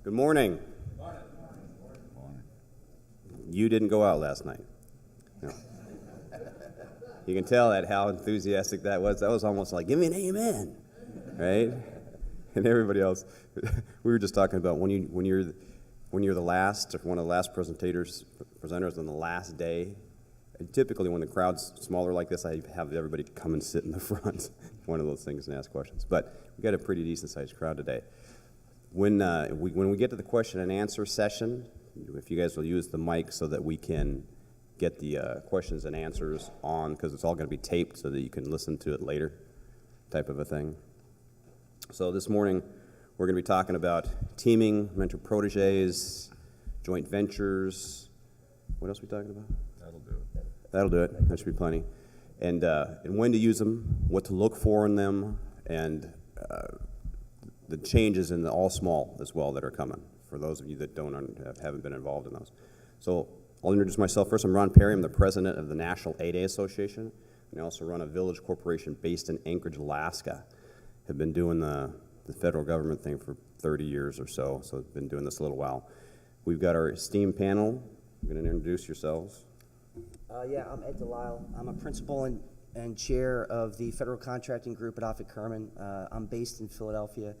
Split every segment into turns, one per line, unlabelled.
Good morning. You didn't go out last night. No. You can tell that how enthusiastic that was. That was almost like, give me an amen, right? And everybody else, we were just talking about when you're the last, or one of the last presenters on the last day. And typically, when the crowd's smaller like this, I have everybody come and sit in the front, one of those things, and ask questions. But we got a pretty decent-sized crowd today. When we get to the question and answer session, if you guys will use the mic so that we can get the questions and answers on, because it's all going to be taped so that you can listen to it later, type of a thing. So this morning, we're going to be talking about teaming, mentor-proteges, joint ventures. What else are we talking about?
That'll do it.
That'll do it. That should be plenty. And when to use them, what to look for in them, and the changes in the all small as well that are coming for those of you that haven't been involved in those. So I'll introduce myself first. I'm Ron Perry. I'm the president of the National 8A Association, and I also run a village corporation based in Anchorage, Alaska. Have been doing the federal government thing for 30 years or so, so I've been doing this a little while. We've got our esteemed panel. You're going to introduce yourselves.
Yeah, I'm Ed Delisle. I'm a principal and chair of the Federal Contracting Group at Offutt Kerman. I'm based in Philadelphia,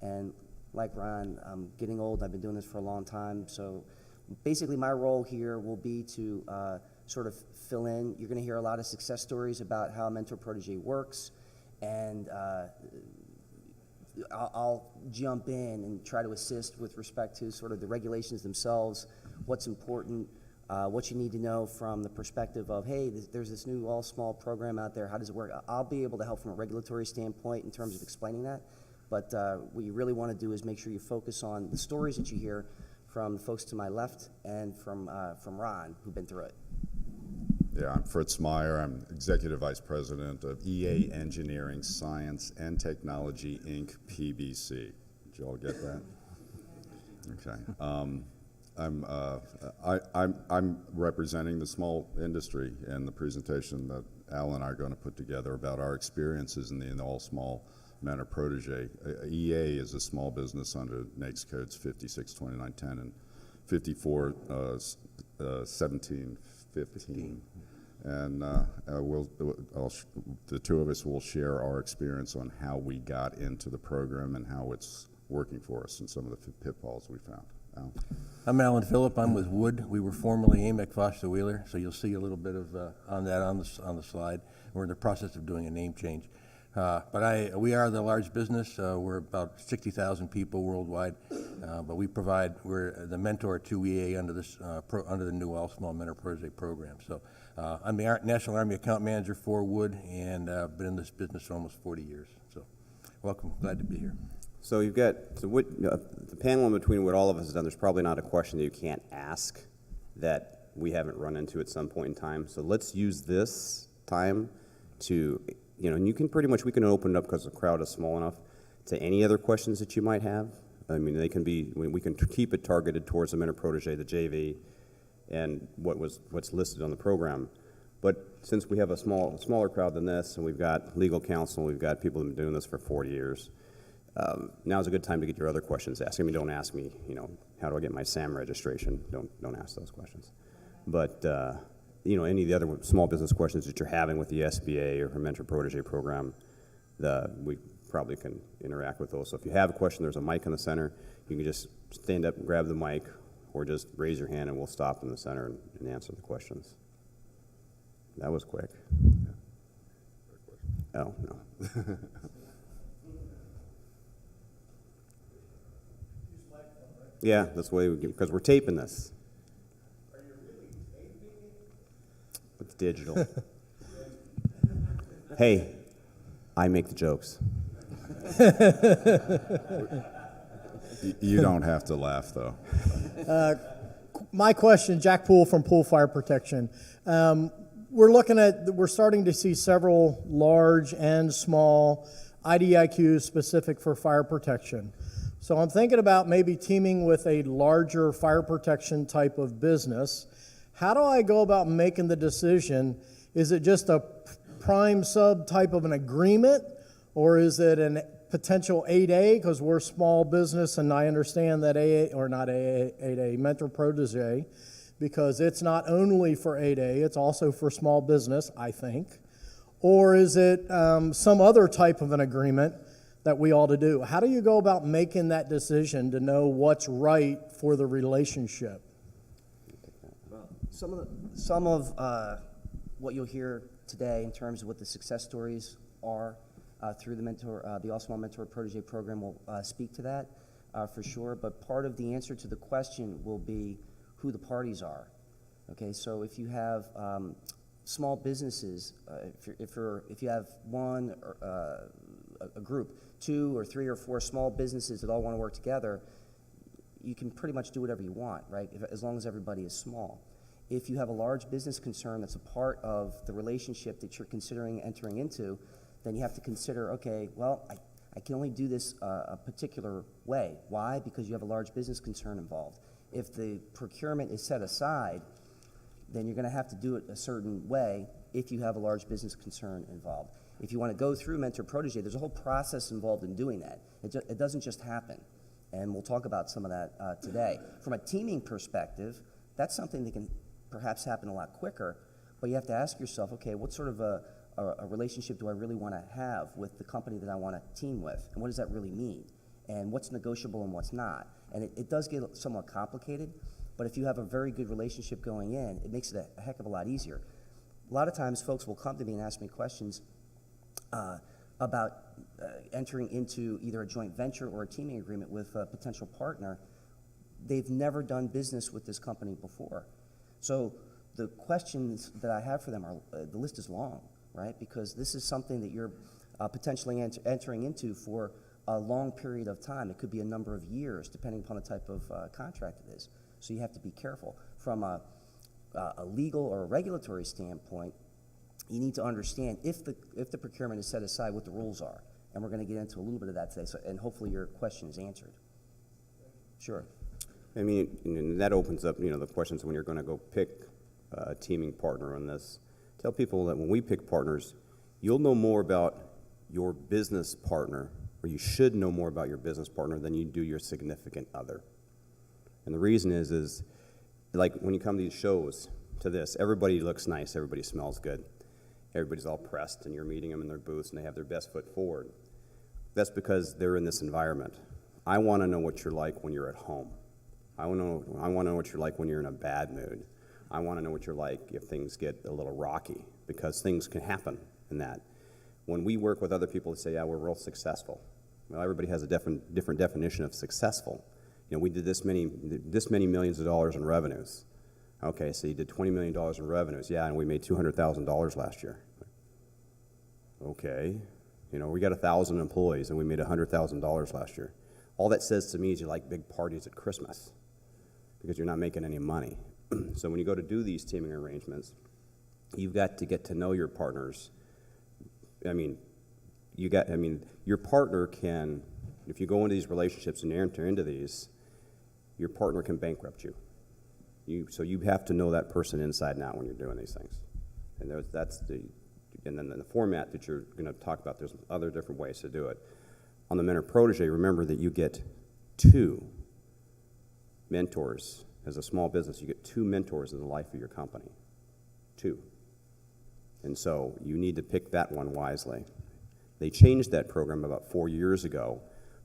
and like Ron, I'm getting old. I've been doing this for a long time, so basically my role here will be to sort of fill in. You're going to hear a lot of success stories about how a mentor-protege works, and I'll jump in and try to assist with respect to sort of the regulations themselves, what's important, what you need to know from the perspective of, hey, there's this new all-small program out there, how does it work? I'll be able to help from a regulatory standpoint in terms of explaining that, but what you really want to do is make sure you focus on the stories that you hear from the folks to my left and from Ron, who've been through it.
Yeah, I'm Fritz Meyer. I'm Executive Vice President of EA Engineering, Science, and Technology, Inc., PBC. Did you all get that? Okay. I'm representing the small industry in the presentation that Al and I are going to put together about our experiences in the all small mentor protege. EA is a small business under NAICS codes 562910 and 541715. And the two of us will share our experience on how we got into the program and how it's working for us and some of the pitfalls we found. Al?
I'm Alan Phillip. I'm with Wood. We were formerly AMEC Foster Wheeler, so you'll see a little bit of on the slide. We're in the process of doing a name change. We are the large business. We're about 60,000 people worldwide, but we're the mentor to EA under this under the new All Small Mentor Protege program. So I'm the National Army Account Manager for Wood, and been in this business for almost 40 years. So welcome, glad to be here.
So you've got the panel in between what all of us have done. There's probably not a question that you can't ask that we haven't run into at some point in time. So let's use this time to, and you can we can open it up because the crowd is small enough to any other questions that you might have. I mean, they can be, we can keep it targeted towards the mentor protege, the JV, and what's listed on the program. But since we have a smaller crowd than this, and we've got legal counsel, we've got people that have been doing this for 40 years, now's a good time to get your other questions asked. I mean, don't ask me, how do I get my SAM registration? Don't ask those questions. But, any of the other small business questions that you're having with the SBA or her mentor protege program, we probably can interact with those. So if you have a question, there's a mic in the center. You can just stand up and grab the mic, or just raise your hand and we'll stop in the center and answer the questions. That was quick. Oh, no. Yeah, that's the way because we're taping this.
Are you really taping it?
It's digital. Hey, I make the jokes.
You don't have to laugh, though.
My question, Jack Poole from Poole Fire Protection. We're starting to see several large and small IDIQs specific for fire protection. So I'm thinking about maybe teaming with a larger fire protection type of business. How do I go about making the decision? Is it just a prime sub type of an agreement, or is it an potential 8A, because we're small business, and I understand that AA, or not AA, 8A, mentor protege, because it's not only for 8A, it's also for small business, I think. Or is it some other type of an agreement that we ought to do? How do you go about making that decision to know what's right for the relationship?
Some of what you'll hear today in terms of what the success stories are through the All Small Mentor Protege program will speak to that for sure. But part of the answer to the question will be who the parties are. Okay, so if you have small businesses, if you have one a group, 2 or 3 or 4 small businesses that all want to work together, you can pretty much do whatever you want, right? As long as everybody is small. If you have a large business concern that's a part of the relationship that you're considering entering into, then you have to consider, okay, well, I can only do this a particular way. Why? Because you have a large business concern involved. If the procurement is set aside, then you're going to have to do it a certain way if you have a large business concern involved. If you want to go through Mentor Protege, there's a whole process involved in doing that. It doesn't just happen, and we'll talk about some of that today. From a teaming perspective, that's something that can perhaps happen a lot quicker, but you have to ask yourself, okay, what sort of a relationship do I really want to have with the company that I want to team with, and what does that really mean? And what's negotiable and what's not? And it does get somewhat complicated, but if you have a very good relationship going in, it makes it a heck of a lot easier. A lot of times folks will come to me and ask me questions about entering into either a joint venture or a teaming agreement with a potential partner. They've never done business with this company before. So the questions that I have for them are, the list is long, right? Because this is something that you're potentially entering into for a long period of time. It could be a number of years, depending upon the type of contract it is. So you have to be careful. From a legal or a regulatory standpoint, you need to understand if the procurement is set aside, what the rules are. And we're going to get into a little bit of that today, and hopefully your question is answered. Sure.
I mean, and that opens up, the questions when you're going to go pick a teaming partner on this. Tell people that when we pick partners, you'll know more about your business partner, or you should know more about your business partner than you do your significant other. And the reason is like when you come to these shows, to this, everybody looks nice, everybody smells good, everybody's all pressed, and you're meeting them in their booths, and they have their best foot forward. That's because they're in this environment. I want to know what you're like when you're at home. I want to know what you're like when you're in a bad mood. I want to know what you're like if things get a little rocky, because things can happen in that. When we work with other people that say, yeah, we're real successful, well, everybody has a different definition of successful. We did this many millions of dollars in revenues. Okay, so you did $20 million in revenues. Yeah, and we made $200,000 last year. Okay, we got 1,000 employees, and we made $100,000 last year. All that says to me is you like big parties at Christmas, because you're not making any money. So when you go to do these teaming arrangements, you've got to get to know your partners. Your partner can, if you go into these relationships and you enter into these, your partner can bankrupt you. So you have to know that person inside and out when you're doing these things. And and then the format that you're going to talk about, there's other different ways to do it. On the Mentor Protege, remember that you get 2 mentors. As a small business, you get 2 mentors in the life of your company. 2. And so you need to pick that one wisely. They changed that program about 4 years ago.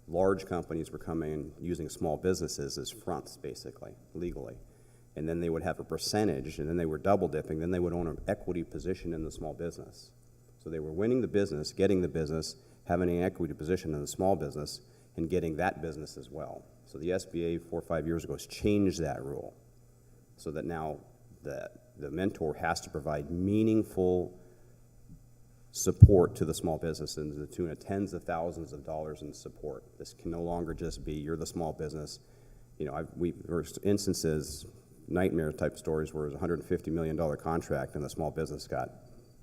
Large companies were coming and using small businesses as fronts, basically, legally. And then they would have a percentage, and then they were double dipping, then they would own an equity position in the small business. So they were winning the business, getting the business, having an equity position in the small business, and getting that business as well. So the SBA 4 or 5 years ago has changed that rule so that now the mentor has to provide meaningful support to the small business in the tune of tens of thousands of dollars in support. This can no longer just be you're the small business. There were instances, nightmare type stories where it was a $150 million contract and the small business got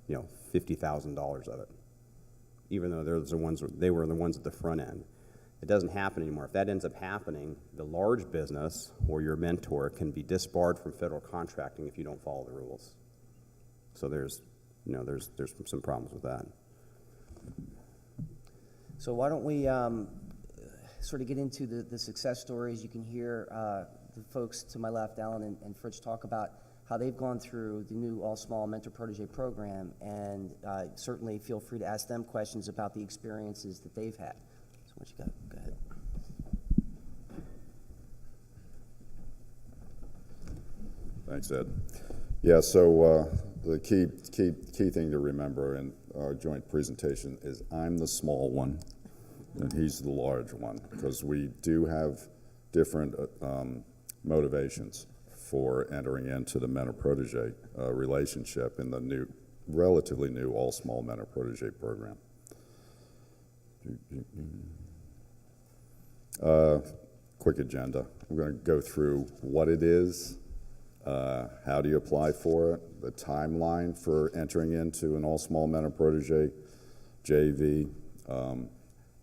$50,000 of it, even though they were the ones at the front end. It doesn't happen anymore. If that ends up happening, the large business or your mentor can be disbarred from federal contracting if you don't follow the rules. So there's some problems with that.
So why don't we sort of get into the success stories? You can hear the folks to my left, Alan and Fritz, talk about how they've gone through the new All Small Mentor Protege program, and certainly feel free to ask them questions about the experiences that they've had. So what you got? Go ahead.
Thanks, Ed. Yeah, so the key thing to remember in our joint presentation is I'm the small one and he's the large one, because we do have different motivations for entering into the mentor-protege relationship in the relatively new All Small Mentor-Protege program. Quick agenda. I'm going to go through what it is, how do you apply for it, the timeline for entering into an All Small Mentor-Protege JV.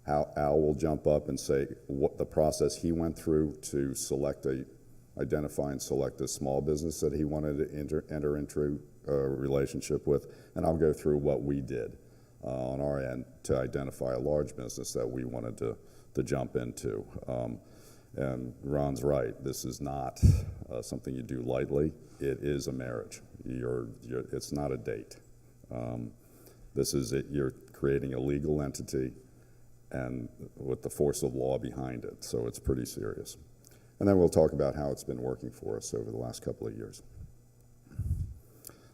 How Al will jump up and say what the process he went through to identify and select a small business that he wanted to enter into a relationship with, and I'll go through what we did on our end to identify a large business that we wanted to jump into. And Ron's right, this is not something you do lightly. It is a marriage. It's not a date. This is it. You're creating a legal entity and with the force of law behind it, so it's pretty serious. And then we'll talk about how it's been working for us over the last couple of years.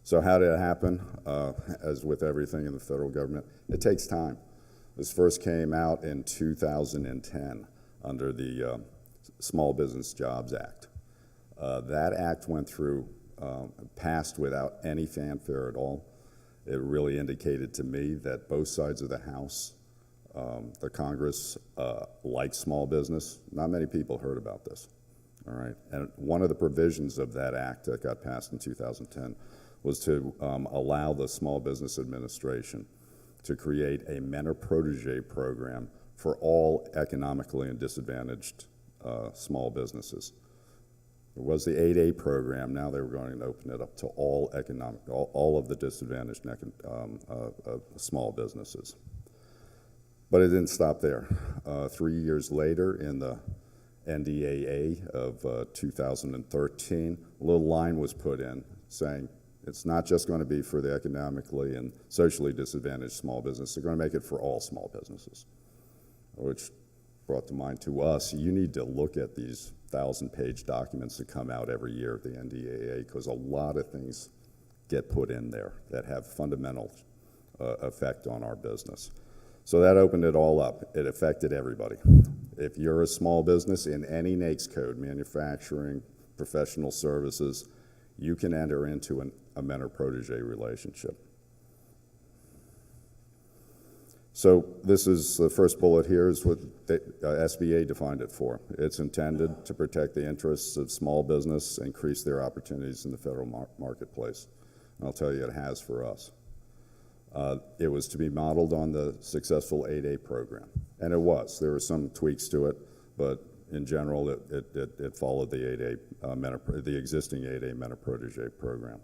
So how did it happen? As with everything in the federal government, it takes time. This first came out in 2010 under the Small Business Jobs Act. That act went through, passed without any fanfare at all. It really indicated to me that both sides of the House, the Congress, liked small business. Not many people heard about this, all right? And one of the provisions of that act that got passed in 2010 was to allow the Small Business Administration to create a mentor-protege program for all economically disadvantaged small businesses. There was the 8A program. Now they were going to open it up to all of the disadvantaged small businesses. But it didn't stop there. 3 years later, in the NDAA of 2013, a little line was put in saying it's not just going to be for the economically and socially disadvantaged small business. They're going to make it for all small businesses, which brought to mind to us, you need to look at these 1,000-page documents that come out every year at the NDAA, because a lot of things get put in there that have fundamental effect on our business. So that opened it all up. It affected everybody. If you're a small business in any NAICS code, manufacturing, professional services, you can enter into a mentor-protege relationship. So this is the first bullet here is what the SBA defined it for. It's intended to protect the interests of small business, increase their opportunities in the federal marketplace. And I'll tell you, it has for us. It was to be modeled on the successful 8A program, and it was. There were some tweaks to it, but in general, it followed the 8A the existing 8A mentor-protege program.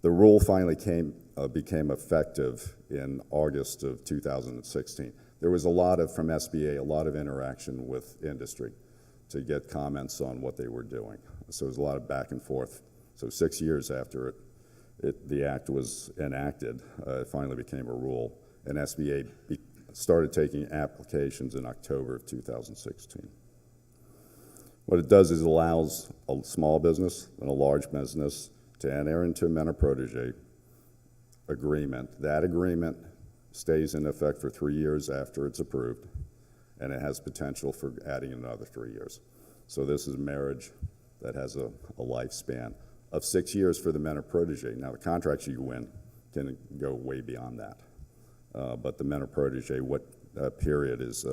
The rule finally became effective in August of 2016. There was from SBA, a lot of interaction with industry to get comments on what they were doing. So there was a lot of back and forth. So 6 years after the act was enacted, it finally became a rule, and SBA started taking applications in October of 2016. What it does is it allows a small business and a large business to enter into a mentor-protege agreement. That agreement stays in effect for 3 years after it's approved, and it has potential for adding another 3 years. So this is a marriage that has a lifespan of 6 years for the mentor-protege. Now, the contracts you win can go way beyond that. But the mentor-protege period is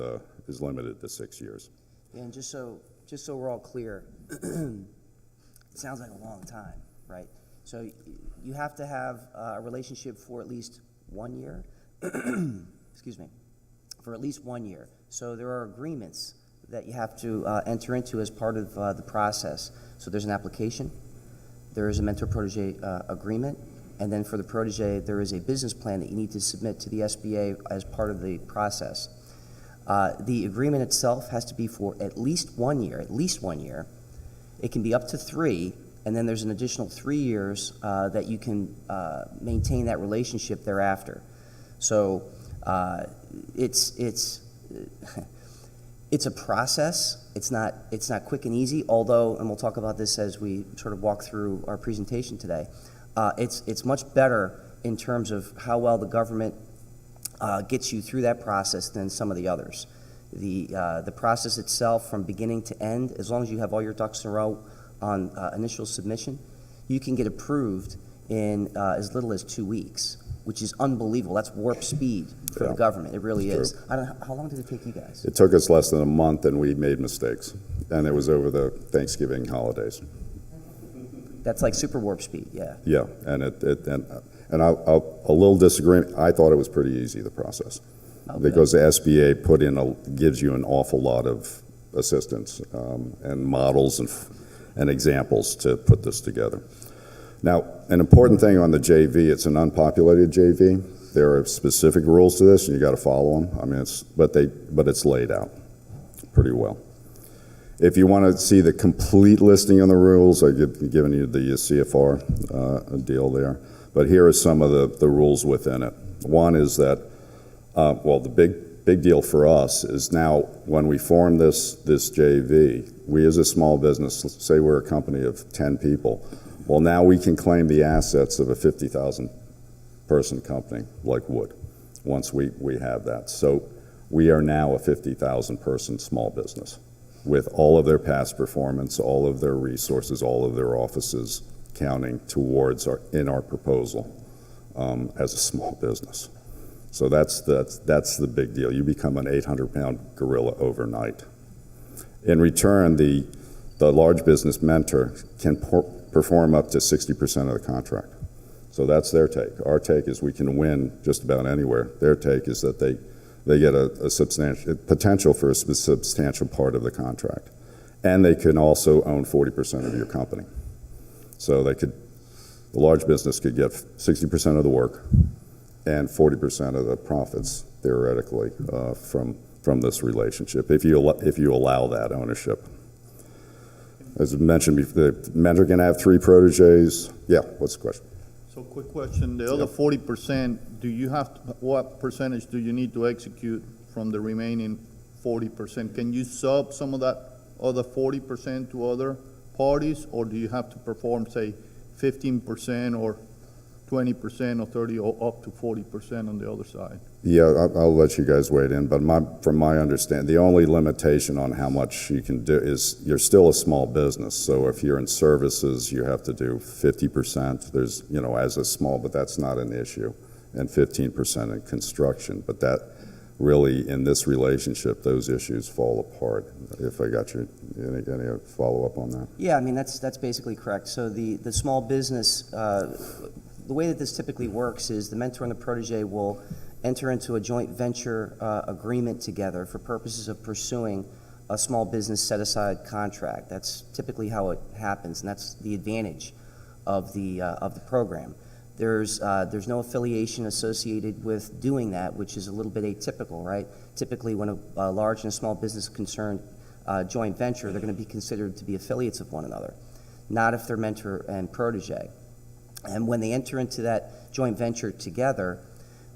limited to 6 years.
Yeah, and just so we're all clear, it sounds like a long time, right? So you have to have a relationship for at least 1 year. Excuse me, for at least 1 year. So there are agreements that you have to enter into as part of the process. So there's an application, there is a mentor-protege agreement, and then for the protege, there is a business plan that you need to submit to the SBA as part of the process. The agreement itself has to be for at least 1 year, It can be up to 3, and then there's an additional 3 years that you can maintain that relationship thereafter. So it's a process. It's not quick and easy, although, and we'll talk about this as we sort of walk through our presentation today, it's much better in terms of how well the government gets you through that process than some of the others. The process itself, from beginning to end, as long as you have all your ducks in a row on initial submission, you can get approved in as little as 2 weeks, which is unbelievable. That's warp speed for the government. It really is. I don't know, how long did it take you guys?
It took us less than a month, and we made mistakes, and it was over the Thanksgiving holidays.
That's like super warp speed, yeah.
Yeah, and I'll a little disagreement. I thought it was pretty easy, the process, because the SBA gives you an awful lot of assistance and models and examples to put this together. Now, an important thing on the JV, it's an unpopulated JV. There are specific rules to this, and you got to follow them. I mean, but it's laid out pretty well. If you want to see the complete listing on the rules, I've given you the CFR deal there. But here are some of the rules within it. One is that, well, the big deal for us is now when we form this JV, we as a small business, let's say we're a company of 10 people, well, now we can claim the assets of a 50,000 person company like Wood once we have that. So we are now a 50,000 person small business with all of their past performance, all of their resources, all of their offices counting towards our proposal as a small business. So that's the big deal. You become an 800-pound gorilla overnight. In return, the large business mentor can perform up to 60% of the contract. So that's their take. Our take is we can win just about anywhere. Their take is that they get a substantial potential for a substantial part of the contract. And they can also own 40% of your company. So the large business could get 60% of the work and 40% of the profits, theoretically, from this relationship, if you allow that ownership. As I mentioned before, the mentor can have 3 proteges. Yeah, what's the question?
So quick question, the other 40%, what percentage do you need to execute from the remaining 40%? Can you sub some of that other 40% to other parties, or do you have to perform, say, 15% or 20% or 30 or up to 40% on the other side?
Yeah, I'll let you guys wade in, but from my understanding, the only limitation on how much you can do is you're still a small business. So if you're in services, you have to do 50%. There's, as a small, but that's not an issue, and 15% in construction. But that really, in this relationship, those issues fall apart. If I got you, any follow-up on that?
Yeah, I mean, that's basically correct. So the small business, the way that this typically works is the mentor and the protege will enter into a joint venture agreement together for purposes of pursuing a small business set-aside contract. That's typically how it happens, and that's the advantage of the program. There's no affiliation associated with doing that, which is a little bit atypical, right? Typically, when a large and a small business concerned joint venture, they're going to be considered to be affiliates of one another, not if they're mentor and protege. And when they enter into that joint venture together,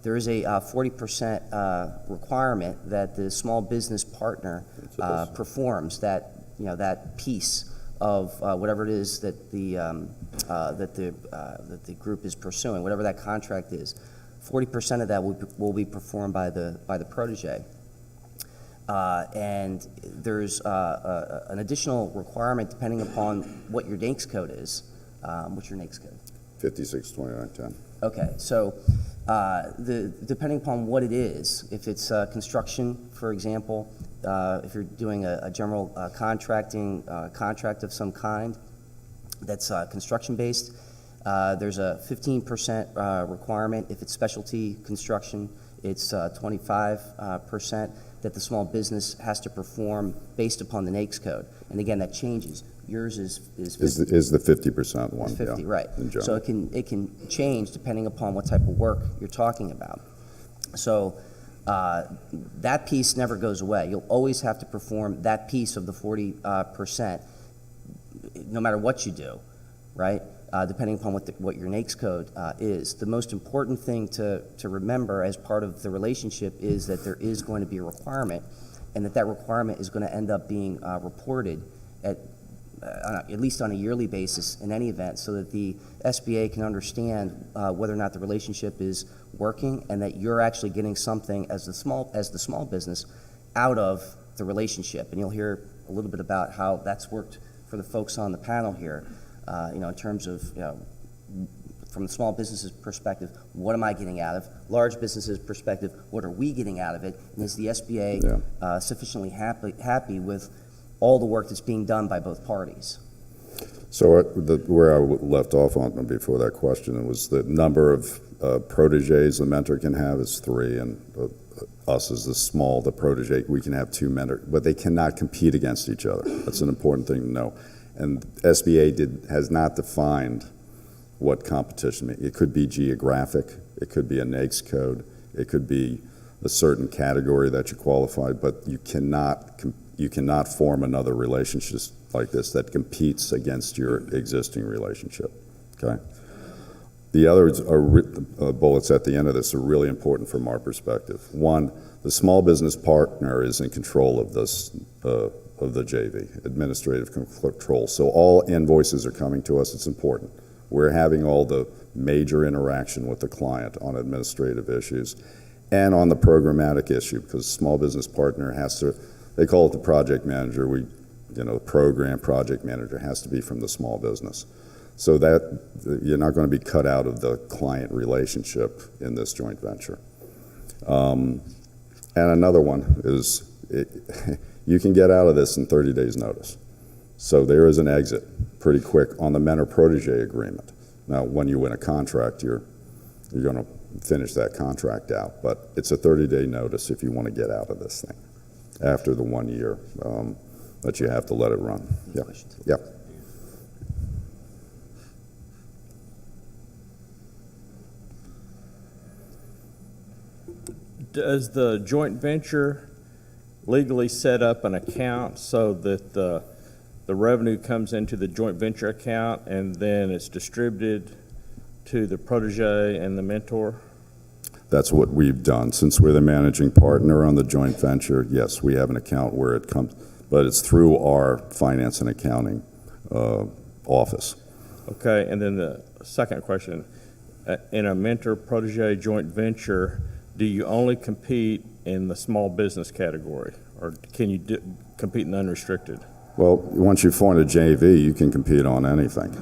there is a 40% requirement that the small business partner performs that piece of whatever it is that the group is pursuing, whatever that contract is. 40% of that will be performed by the protege. And there's an additional requirement depending upon what your NAICS code is. What's your NAICS code?
562910.
Okay, so depending upon what it is, if it's construction, for example, if you're doing a general contract of some kind that's construction-based, there's a 15% requirement. If it's specialty construction, it's 25% that the small business has to perform based upon the NAICS code. And again, that changes. Yours is 50.
Is the 50% one?
It's 50,
yeah,
right. So it can change depending upon what type of work you're talking about. So that piece never goes away. You'll always have to perform that piece of the 40%, no matter what you do, right? Depending upon what your NAICS code is. The most important thing to remember as part of the relationship is that there is going to be a requirement, and that requirement is going to end up being reported at least on a yearly basis in any event, so that the SBA can understand whether or not the relationship is working, and that you're actually getting something as the small business out of the relationship. And you'll hear a little bit about how that's worked for the folks on the panel here. In terms of, from the small business's perspective, what am I getting out of? Large businesses' perspective, what are we getting out of it? And is the SBA sufficiently happy with all the work that's being done by both parties?
So where I left off on before that question, was the number of proteges a mentor can have is 3, and us as the protege, we can have 2 mentors, but they cannot compete against each other. That's an important thing to know. And SBA has not defined what competition means. It could be geographic, it could be a NAICS code, it could be a certain category that you qualify, but you cannot form another relationship like this that competes against your existing relationship, okay? The others are bullets at the end of this are really important from our perspective. One, the small business partner is in control of this, of the JV, administrative control. So all invoices are coming to us. It's important. We're having all the major interaction with the client on administrative issues and on the programmatic issue, because small business partner has to, they call it the project manager. The program project manager has to be from the small business. So that you're not going to be cut out of the client relationship in this joint venture. And another one is, you can get out of this in 30 days notice. So there is an exit pretty quick on the mentor-protege agreement. Now, when you win a contract, you're going to finish that contract out, but it's a 30-day notice if you want to get out of this thing after the 1 year that you have to let it run. Yeah. Yeah.
Does the joint venture legally set up an account so that the revenue comes into the joint venture account and then it's distributed to the protege and the mentor?
That's what we've done. Since we're the managing partner on the joint venture, yes, we have an account where it comes, but it's through our finance and accounting office.
Okay, and then the second question, in a mentor-protege joint venture, do you only compete in the small business category, or can you compete in the unrestricted?
Well, once you form a JV, you can compete on anything.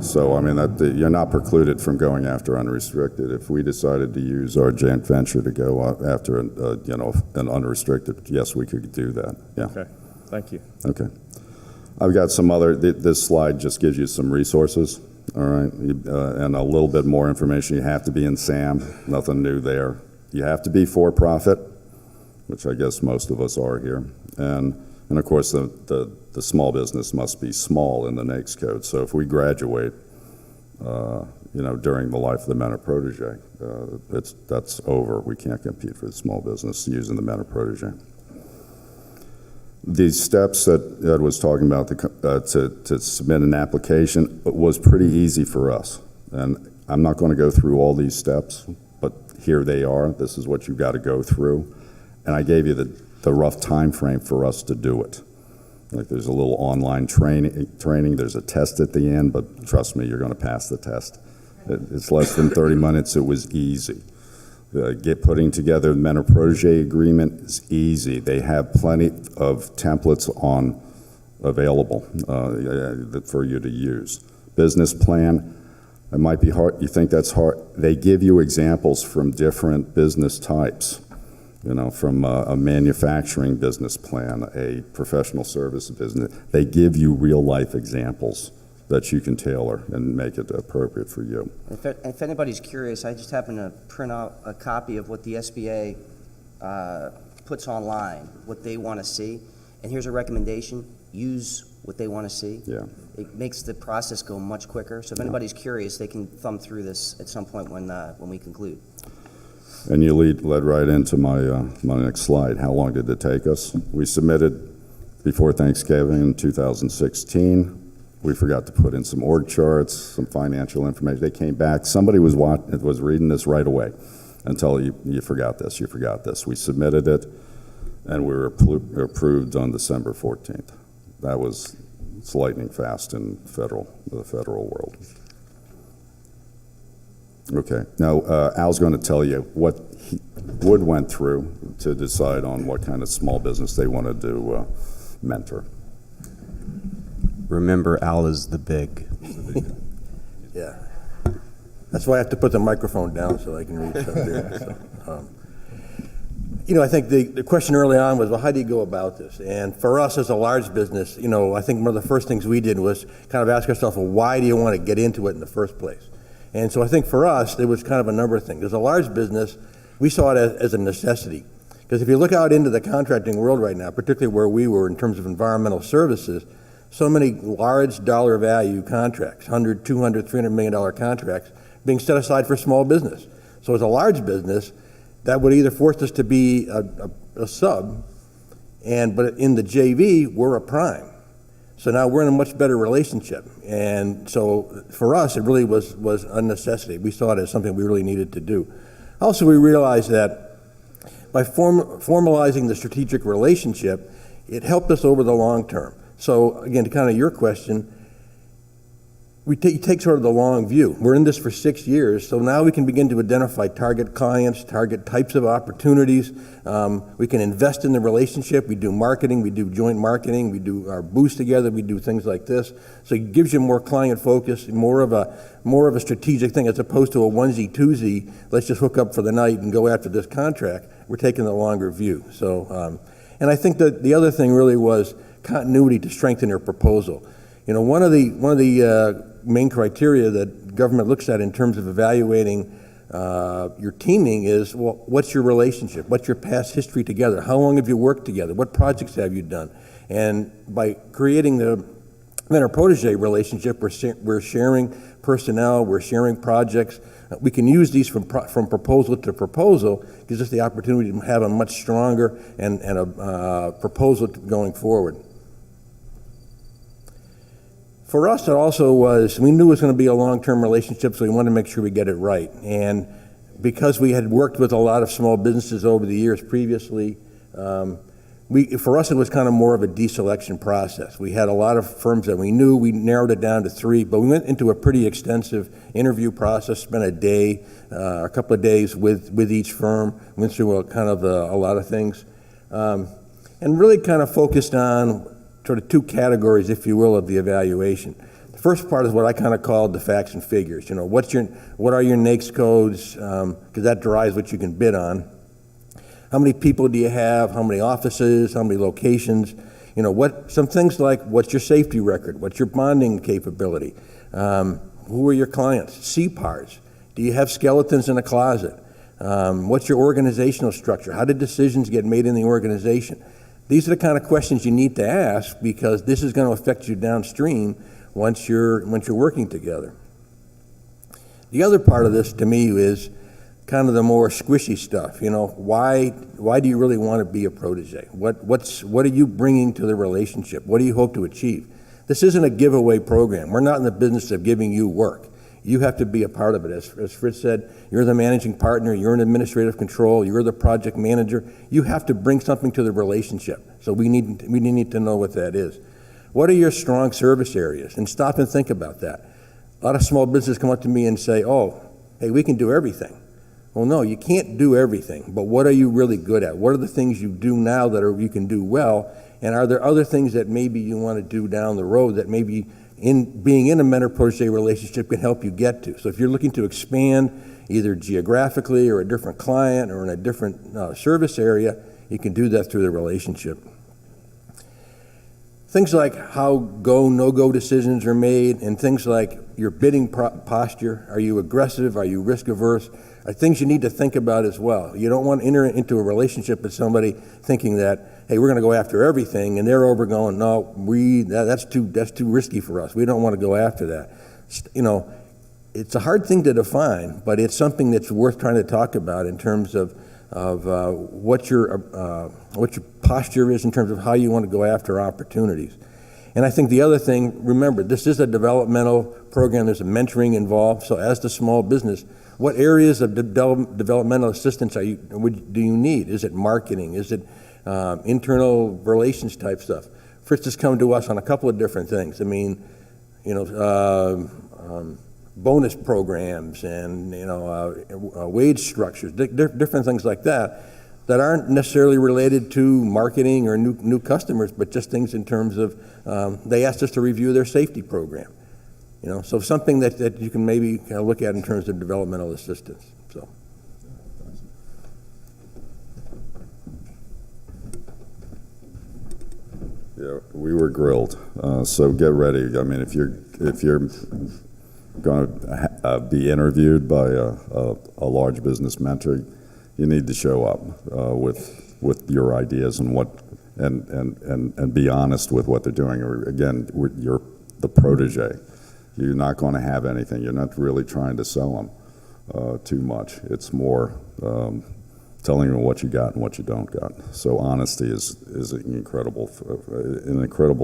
So, I mean, you're not precluded from going after unrestricted. If we decided to use our joint venture to go after an unrestricted, yes, we could do that. Yeah.
Okay, thank you.
Okay. I've got some other, this slide just gives you some resources, all right, and a little bit more information. You have to be in SAM, nothing new there. You have to be for-profit, which I guess most of us are here. And of course, the small business must be small in the NAICS code. So if we graduate, during the life of the mentor-protege, that's over. We can't compete for the small business using the mentor-protege. These steps that Ed was talking about to submit an application was pretty easy for us. And I'm not going to go through all these steps, but here they are. This is what you've got to go through. And I gave you the rough time frame for us to do it. Like there's a little online training. There's a test at the end, but trust me, you're going to pass the test. It's less than 30 minutes. It was easy. Putting together the mentor-protege agreement is easy. They have plenty of templates available for you to use. Business plan, it might be hard. You think that's hard. They give you examples from different business types. From a manufacturing business plan, a professional service business. They give you real-life examples that you can tailor and make it appropriate for you.
If anybody's curious, I just happened to print out a copy of what the SBA puts online, what they want to see. And here's a recommendation: use what they want to see.
Yeah.
It makes the process go much quicker. So if anybody's curious, they can thumb through this at some point when we conclude.
And you led right into my next slide. How long did it take us? We submitted before Thanksgiving in 2016. We forgot to put in some org charts, some financial information. They came back. Somebody was reading this right away until you forgot this, you forgot this. We submitted it, and we were approved on December 14th. It's lightning fast in the federal world. Okay, now Al's going to tell you what Wood went through to decide on what kind of small business they wanted to mentor.
Remember, Al is the big.
Yeah. That's why I have to put the microphone down so I can reach up there. So, I think the question early on was, well, how do you go about this? And for us as a large business, I think one of the first things we did was kind of ask ourselves, well, why do you want to get into it in the first place? And so I think for us, there was kind of a number of things. As a large business, we saw it as a necessity. Because if you look out into the contracting world right now, particularly where we were in terms of environmental services, so many large dollar value contracts, $100, $200, $300 million contracts, being set aside for small business. So as a large business, that would either force us to be a sub, but in the JV, we're a prime. So now we're in a much better relationship. And so for us, it really was a necessity. We saw it as something we really needed to do. Also, we realized that by formalizing the strategic relationship, it helped us over the long term. So again, to kind of your question, you take sort of the long view. We're in this for 6 years, so now we can begin to identify target clients, target types of opportunities. We can invest in the relationship. We do marketing, we do joint marketing, we do our booths together, we do things like this. So it gives you more client focus, more of a strategic thing as opposed to a onesie twosie. Let's just hook up for the night and go after this contract. We're taking the longer view. So, and I think that the other thing really was continuity to strengthen your proposal. One of the main criteria that government looks at in terms of evaluating your teaming is, well, what's your relationship? What's your past history together? How long have you worked together? What projects have you done? And by creating the mentor-protege relationship, we're sharing personnel, we're sharing projects. We can use these from proposal to proposal, gives us the opportunity to have a much stronger and a proposal going forward. For us, it also was, we knew it was going to be a long-term relationship, so we wanted to make sure we get it right. And because we had worked with a lot of small businesses over the years previously, for us, it was kind of more of a deselection process. We had a lot of firms that we knew. We narrowed it down to 3, but we went into a pretty extensive interview process, spent a couple of days with each firm, went through a lot of things, and really kind of focused on sort of 2 categories, if you will, of the evaluation. The first part is what I kind of called the facts and figures. What are your NAICS codes? Because that drives what you can bid on. How many people do you have? How many offices? How many locations? Some things like, what's your safety record? What's your bonding capability? Who are your clients? CPARs. Do you have skeletons in a closet? What's your organizational structure? How did decisions get made in the organization? These are the kind of questions you need to ask because this is going to affect you downstream once you're working together. The other part of this to me is kind of the more squishy stuff. Why do you really want to be a protege? What are you bringing to the relationship? What do you hope to achieve? This isn't a giveaway program. We're not in the business of giving you work. You have to be a part of it. As Fritz said, you're the managing partner, you're in administrative control, you're the project manager. You have to bring something to the relationship. So we need to know what that is. What are your strong service areas? And stop and think about that. A lot of small businesses come up to me and say, oh, hey, we can do everything. Well, no, you can't do everything, but what are you really good at? What are the things you do now that you can do well? And are there other things that maybe you want to do down the road that maybe being in a mentor-protege relationship can help you get to? So if you're looking to expand either geographically or a different client or in a different service area, you can do that through the relationship. Things like how go, no-go decisions are made and things like your bidding posture. Are you aggressive? Are you risk-averse? Are things you need to think about as well. You don't want to enter into a relationship with somebody thinking that, hey, we're going to go after everything, and they're over going, no, that's too risky for us. We don't want to go after that. it's a hard thing to define, but it's something that's worth trying to talk about in terms of what your posture is in terms of how you want to go after opportunities. And I think the other thing, remember, this is a developmental program. There's a mentoring involved. So as the small business, what areas of developmental assistance do you need? Is it marketing? Is it internal relations type stuff? Fritz has come to us on a couple of different things. I mean, bonus programs and, wage structures, different things like that aren't necessarily related to marketing or new customers, but just things in terms of, they asked us to review their safety program. So something that you can maybe kind of look at in terms of developmental assistance, so.
Yeah, we were grilled, so get ready. I mean, if you're going to be interviewed by a large business mentor, you need to show up with your ideas and be honest with what they're doing. Again, you're the protege. You're not going to have anything. You're not really trying to sell them too much. It's more telling them what you got and what you don't got. So honesty is an incredible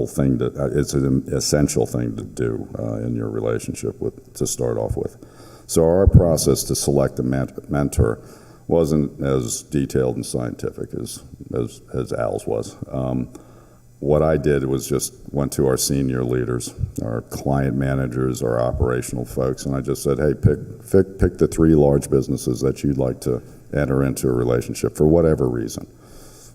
thing it's an essential thing to do in your relationship to start off with. So our process to select a mentor wasn't as detailed and scientific as Al's was. What I did was just went to our senior leaders, our client managers, our operational folks, and I just said, hey, pick the 3 large businesses that you'd like to enter into a relationship for whatever reason.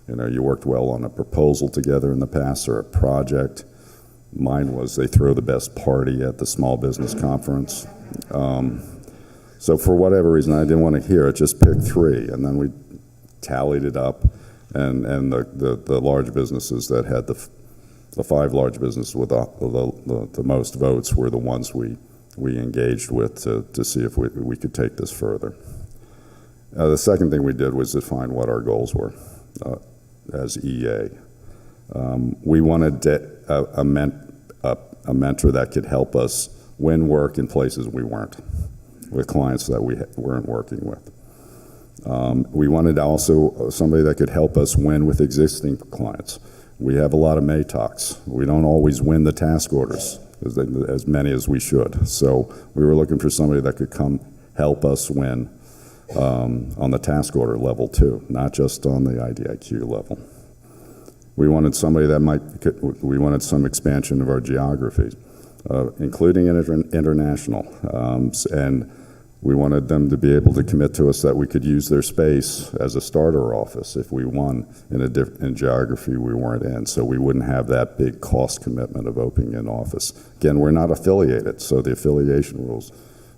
You worked well on a proposal together in the past or a project. Mine was they throw the best party at the small business conference. So for whatever reason, I didn't want to hear it, just pick 3, and then we tallied it up. And the large businesses that had the 5 large businesses with the most votes were the ones we engaged with to see if we could take this further. The second thing we did was define what our goals were as EA. We wanted a mentor that could help us win work in places we weren't, with clients that we weren't working with. We wanted also somebody that could help us win with existing clients. We have a lot of MATOCs. We don't always win the task orders, as many as we should. So we were looking for somebody that could come help us win on the task order level too, not just on the IDIQ level. We wanted somebody we wanted some expansion of our geography, including international, and we wanted them to be able to commit to us that we could use their space as a starter office if we won in geography we weren't in, so we wouldn't have that big cost commitment of opening an office. Again, we're not affiliated, so the affiliation rules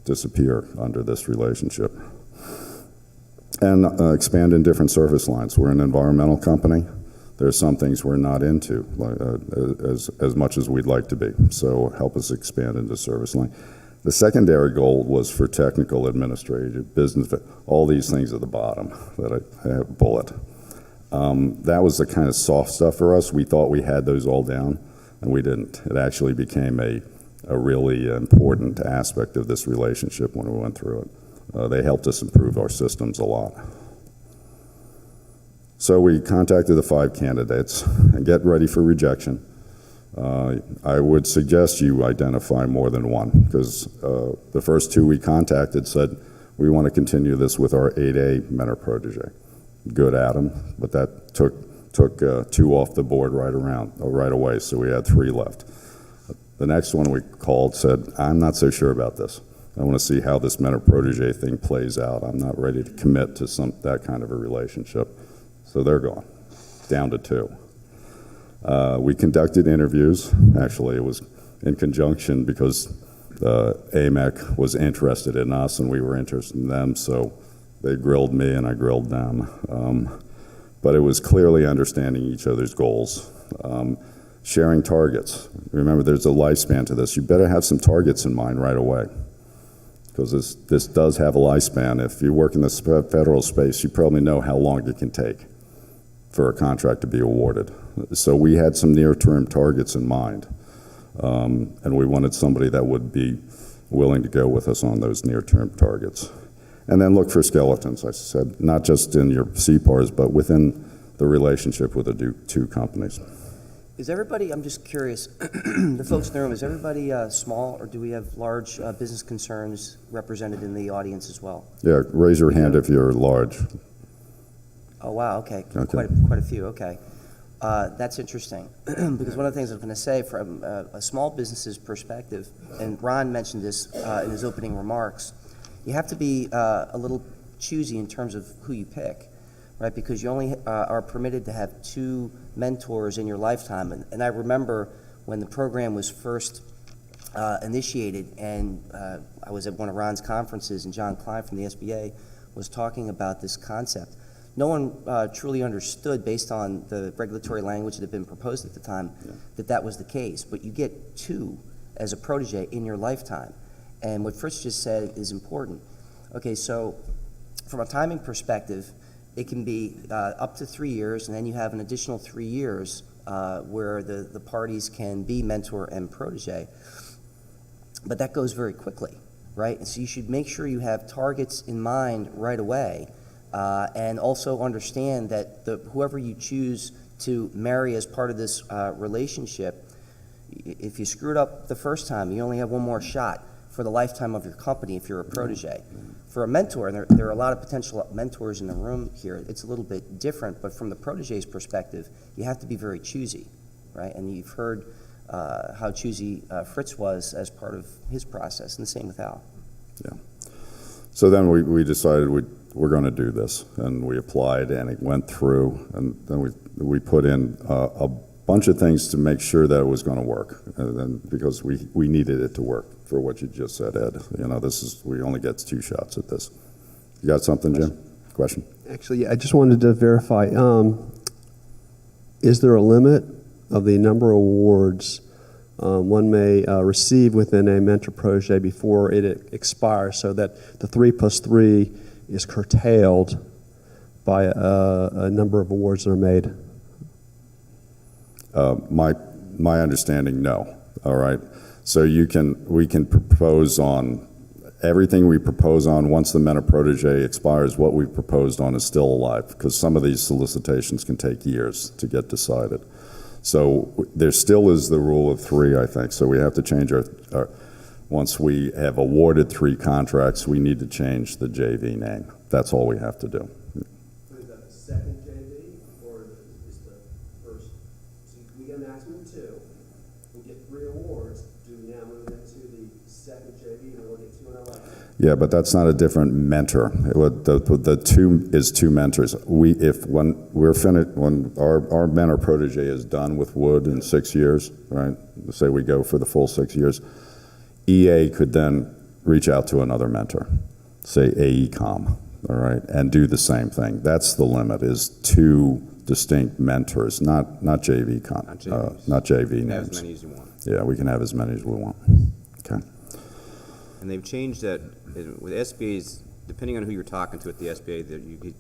disappear under this relationship. And expand in different service lines. We're an environmental company. There's some things we're not into as much as we'd like to be, so help us expand into service line. The secondary goal was for technical, administrative, business, all these things at the bottom that I have bullet. That was the kind of soft stuff for us. We thought we had those all down, and we didn't. It actually became a really important aspect of this relationship when we went through it. They helped us improve our systems a lot. So we contacted the 5 candidates, and get ready for rejection. I would suggest you identify more than one, because the first 2 we contacted said, we want to continue this with our 8A mentor protege. Good, Adam, but that took 2 off the board right away, so we had 3 left. The next one we called said, I'm not so sure about this. I want to see how this mentor protege thing plays out. I'm not ready to commit to that kind of a relationship. So they're gone, down to 2. We conducted interviews. Actually, it was in conjunction because AMEC was interested in us and we were interested in them, so they grilled me and I grilled them. But it was clearly understanding each other's goals. Sharing targets. Remember, there's a lifespan to this. You better have some targets in mind right away, because this does have a lifespan. If you work in the federal space, you probably know how long it can take for a contract to be awarded. So we had some near-term targets in mind, and we wanted somebody that would be willing to go with us on those near-term targets. And then look for skeletons, I said, not just in your CPARs, but within the relationship with the two companies.
Is everybody, I'm just curious, the folks in the room, is everybody small, or do we have large business concerns represented in the audience as well?
Yeah, raise your hand if you're large.
Oh, wow, okay.
Okay.
Quite a few, okay. That's interesting, because one of the things I was going to say from a small business's perspective, and Ron mentioned this in his opening remarks, you have to be a little choosy in terms of who you pick, right? Because you only are permitted to have 2 mentors in your lifetime. And I remember when the program was first initiated, and I was at one of Ron's conferences, and John Klein from the SBA was talking about this concept. No one truly understood, based on the regulatory language that had been proposed at the time, that was the case. But you get 2 as a protege in your lifetime. And what Fritz just said is important. Okay, so from a timing perspective, it can be up to 3 years, and then you have an additional 3 years where the parties can be mentor and protege. But that goes very quickly, right? And so you should make sure you have targets in mind right away, and also understand that whoever you choose to marry as part of this relationship, if you screwed up the first time, you only have one more shot for the lifetime of your company if you're a protege. For a mentor, and there are a lot of potential mentors in the room here, it's a little bit different, but from the protege's perspective, you have to be very choosy, right? And you've heard how choosy Fritz was as part of his process, and the same with Al.
Yeah. So then we decided we're going to do this, and we applied, and it went through, and then we put in a bunch of things to make sure that it was going to work, and then, because we needed it to work, for what you just said, Ed. You know, we only get 2 shots at this. You got something, Jim? Question?
Actually, I just wanted to verify, is there a limit of the number of awards one may receive within a mentor protege before it expires, so that the 3 + 3 is curtailed by a number of awards that are made?
My understanding, no. All right. So we can propose on everything we propose on. Once the mentor protege expires, what we've proposed on is still alive, because some of these solicitations can take years to get decided. So there still is the rule of 3, I think. So we have to change our once we have awarded 3 contracts, we need to change the JV name. That's all we have to do.
Is that the second JV, or is the first? So we get a maximum of 2. We get 3 awards. Do we now move into the second JV, and we'll get 2 in our life?
Yeah, but that's not a different mentor. The 2 is 2 mentors. When we're finished, when our mentor protege is done with Wood in 6 years, right? Say we go for the full 6 years, EA could then reach out to another mentor, say AECOM, all right, and do the same thing. That's the limit, is 2 distinct mentors, not JV not JV
You can have
names.
as many as you want.
Yeah, we can have as many as we want. Okay.
And they've changed that with SBAs, depending on who you're talking to at the SBA,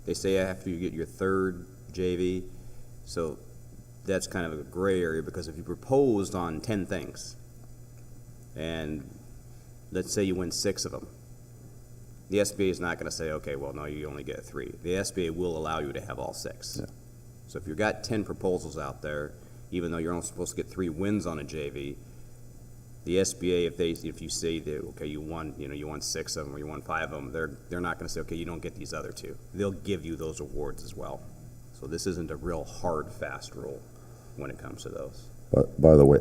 they say after you get your 3rd JV, so that's kind of a gray area, because if you proposed on 10 things, and let's say you win 6 of them, the SBA is not going to say, okay, well, no, you only get 3. The SBA will allow you to have all 6.
Yeah.
So if you've got 10 proposals out there, even though you're only supposed to get 3 wins on a JV, the SBA, if you say that, okay, you won 6 of them, or you won 5 of them, they're not going to say, okay, you don't get these other 2. They'll give you those awards as well. So this isn't a real hard, fast rule when it comes to those.
But by the way,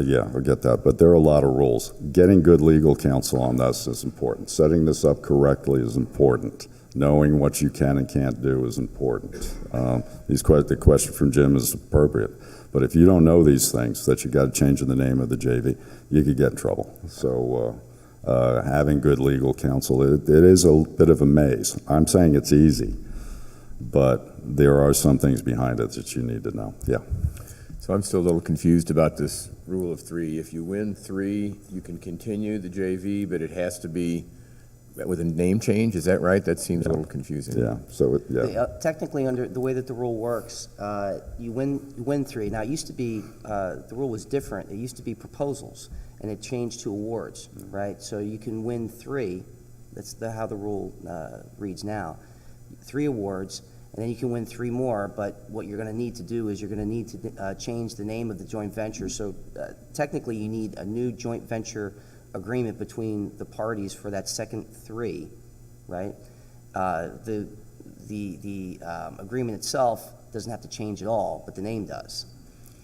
yeah, I get that, but there are a lot of rules. Getting good legal counsel on this is important. Setting this up correctly is important. Knowing what you can and can't do is important. The question from Jim is appropriate. But if you don't know these things, that you got to change the name of the JV, you could get in trouble. So having good legal counsel, it is a bit of a maze. I'm saying it's easy, but there are some things behind it that you need to know. Yeah.
So I'm still a little confused about this rule of 3. If you win 3, you can continue the JV, but it has to be with a name change, is that right? That seems a little confusing.
Yeah, so,
Technically, under the way that the rule works, you win 3. Now, it used to be, the rule was different. It used to be proposals, and it changed to awards, right? So you can win 3. That's how the rule reads now. 3 awards, and then you can win 3 more, but what you're going to need to do is you're going to need to change the name of the joint venture. So technically, you need a new joint venture agreement between the parties for that second 3, right? The agreement itself doesn't have to change at all, but the name does.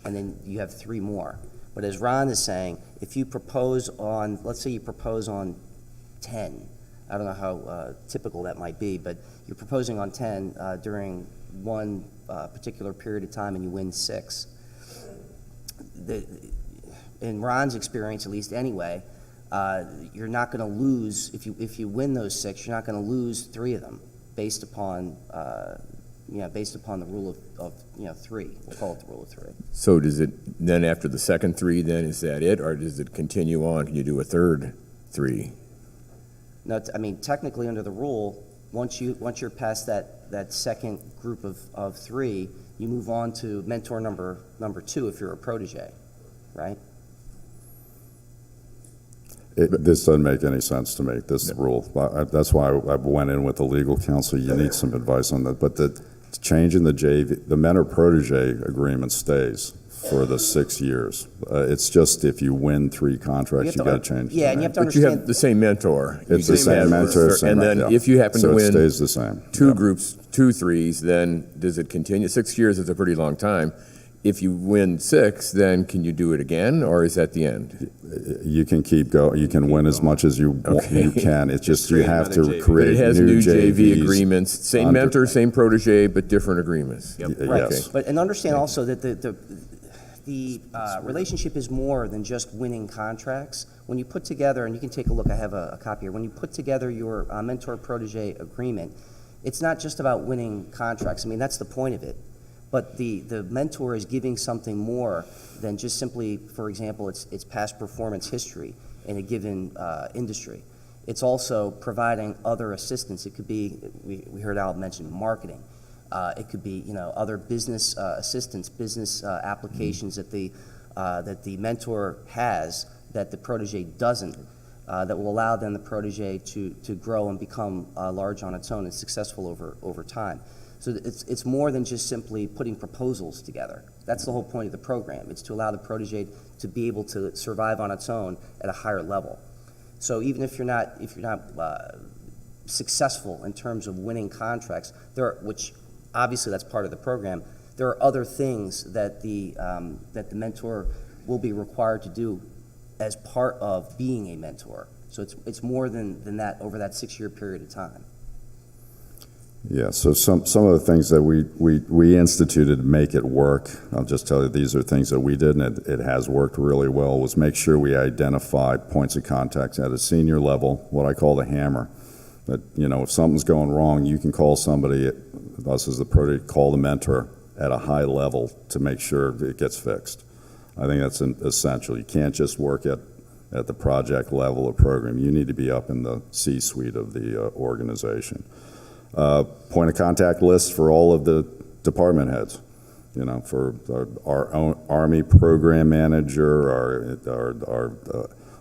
And then you have 3 more. But as Ron is saying, if you propose on, let's say you propose on 10, I don't know how typical that might be, but you're proposing on 10 during one particular period of time and you win 6. In Ron's experience, at least anyway, you're not going to lose, if you win those 6, you're not going to lose 3 of them based upon the rule of 3. We'll call it the rule of 3.
So does it, then after the second 3, then is that it, or does it continue on? Can you do a third 3?
No, I mean, technically under the rule, once you're past that second group of 3, you move on to mentor number 2 if you're a protege, right?
this doesn't make any sense to me, this rule. That's why I went in with the legal counsel. You need some advice on that. But the change in the JV, the mentor-protege agreement stays for the 6 years. It's just if you win 3 contracts, you got to change.
Yeah, and you have to
But you
understand.
have the same mentor.
It's
You
the
just
same
have-
mentor, same.
And then
yeah.
if you happen
So
to
it
win
stays the same.
two
Yeah.
groups, 2 threes, then does it continue? 6 years is a pretty long time. If you win 6, then can you do it again, or is that the end?
You can keep going. You can win as much as you
Okay.
you can. It's just you
create
have
another
to
JV.
But
create
it has
new
new JV
JVs
agreements, same
under-
mentor, same protege, but different agreements.
Right,
Yes.
but and understand also that the relationship is more than just winning contracts. When you put together, and you can take a look, I have a copy here. When you put together your mentor-protege agreement, it's not just about winning contracts. I mean, that's the point of it. But the mentor is giving something more than just simply, for example, it's past performance history in a given industry. It's also providing other assistance. It could be, we heard Al mention marketing. It could be, other business assistance, business applications that the mentor has that the protege doesn't, that will allow then the protege to grow and become large on its own and successful over time. So it's more than just simply putting proposals together. That's the whole point of the program. It's to allow the protege to be able to survive on its own at a higher level. So even if you're not successful in terms of winning contracts, which obviously that's part of the program, there are other things that the mentor will be required to do as part of being a mentor. So it's more than that over that 6-year period of time.
Yeah, so some of the things that we instituted to make it work, I'll just tell you, these are things that we did, and it has worked really well, was make sure we identify points of contact at a senior level, what I call the hammer. That, if something's going wrong, you can call somebody, us as the protege, call the mentor at a high level to make sure it gets fixed. I think that's essential. You can't just work at the project level of program. You need to be up in the C-suite of the organization. Point of contact lists for all of the department heads, for our own Army program manager,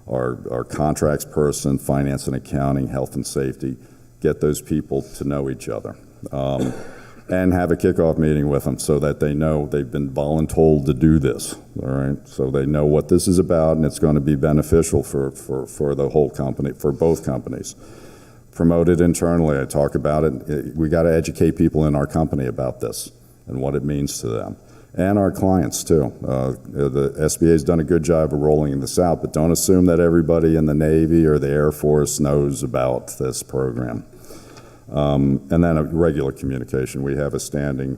our contracts person, finance and accounting, health and safety. Get those people to know each other, and have a kickoff meeting with them so that they know they've been voluntold to do this. All right, so they know what this is about, and it's going to be beneficial for the whole company, for both companies. Promote it internally. I talk about it. We got to educate people in our company about this and what it means to them, and our clients too. The SBA has done a good job of rolling this out, but don't assume that everybody in the Navy or the Air Force knows about this program. And then a regular communication. We have a standing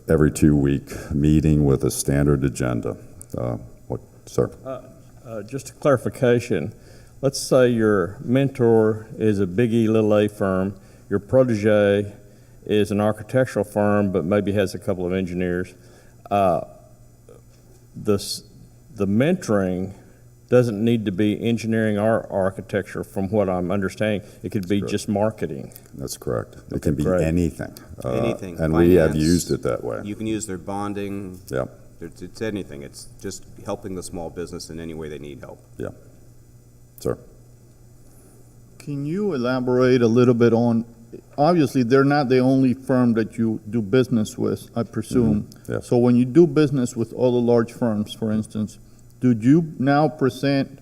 every 2-week meeting with a standard agenda. Sir?
Just a clarification. Let's say your mentor is a Big E, Little A firm. Your protege is an architectural firm, but maybe has a couple of engineers. The mentoring doesn't need to be engineering or architecture, from what I'm understanding. It could be just marketing.
That's correct. It can be
great.
anything.
Anything,
And we have
finance.
used it that way.
You can use their bonding.
Yeah,
It's anything. It's just helping the small business in any way they need help.
yeah. Sir?
Can you elaborate a little bit on, obviously, they're not the only firm that you do business with, I presume.
yes.
So when you do business with all the large firms, for instance, do you now present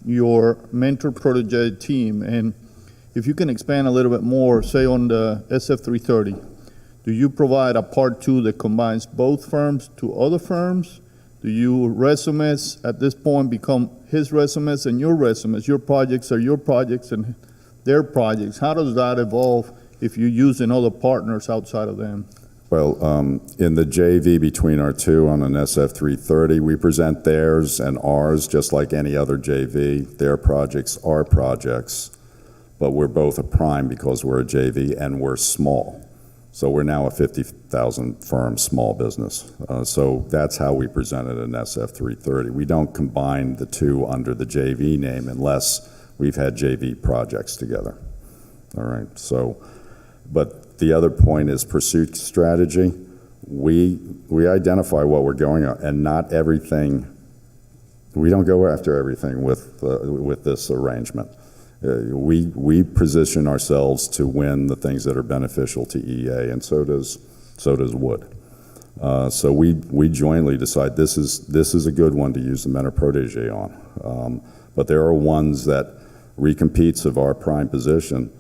your mentor protege team? And if you can expand a little bit more, say on the SF330, do you provide a part two that combines both firms to other firms? Do your resumes at this point become his resumes and your resumes? Your projects are your projects and their projects. How does that evolve if you're using other partners outside of them?
Well, in the JV between our two on an SF330, we present theirs and ours just like any other JV. Their projects are projects, but we're both a prime because we're a JV and we're small. So we're now a 50,000 firm small business. So that's how we presented an SF330. We don't combine the two under the JV name unless we've had JV projects together. All right, so, but the other point is pursuit strategy. We identify what we're going on, and not everything, we don't go after everything with this arrangement. We position ourselves to win the things that are beneficial to EA, and so does Wood. So we jointly decide this is a good one to use the mentor protege on. But there are ones that recompetes of our prime position.